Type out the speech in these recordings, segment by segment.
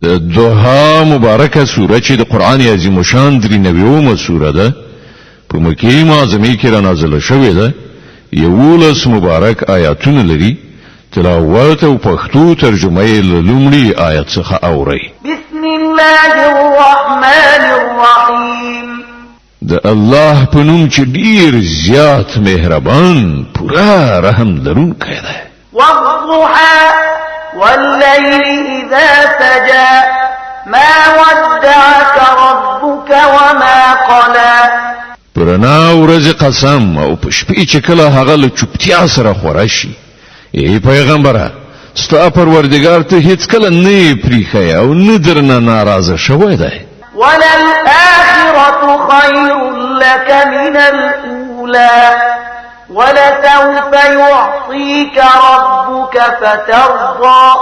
دوها مبارکه سوره چې د قران عظیم شان 93 سوره ده په مکه معظمه کې را نازله شوې ده 11 مبارک آیاتونه لري تلاوت او پښتو ترجمه یې لومړی آیت څخه اوري بسم الله الرحمن الرحیم د الله په نوم چې ډیر زیات مهربان پورا رحم لرونکی دی والضحى والليل إذا سجى ما ودعك ربك وما قلى پرنا ورځ قسم او په شپې چې کله هغه له چوپتیا سره خورا شي ای پیغمبره ستا پروردگار ته هیڅ کله نه پریخي او نه درنه ناراضه شوی دی وللآخرة خير لك من الأولى ولسوف يعطيك ربك فترضى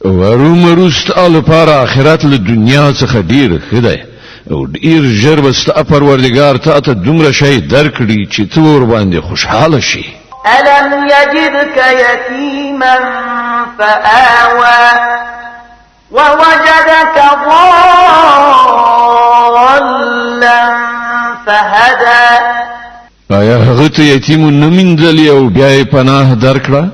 ورومرست الپار آخرت له دنیا څخه ډیر خدای او ډیر ژر وستا پروردگار ته دومره شی درکړي چې ته ور باندې خوشاله شي ألم يجدك يتيما فآوى ووجدك ضالا فهدى آیا هغه ته یتیم نمندلی او بیا پناه درکړه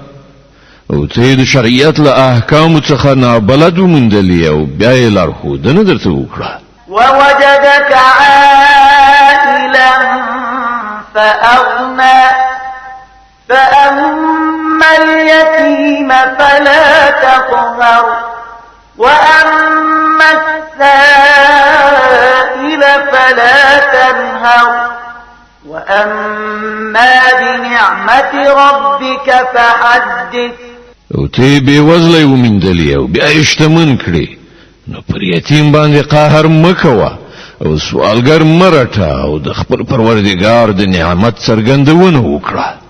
او ته د شریعت له احکام څخه نابلد ومندلی او بیا لارښودنه درته وکړه ووجدك عائلا فأغنى فأما اليتيم فلا تقهر وأما السائل فلا تنهر وأما بنعمة ربك فحدث او ته به وزلې ومندلې او بیا اشتمن کړې نو پر یتیم باندې قهر مکوه او سوالګر مرټه او د خپل پروردگار د نعمت څرګندونه وکړه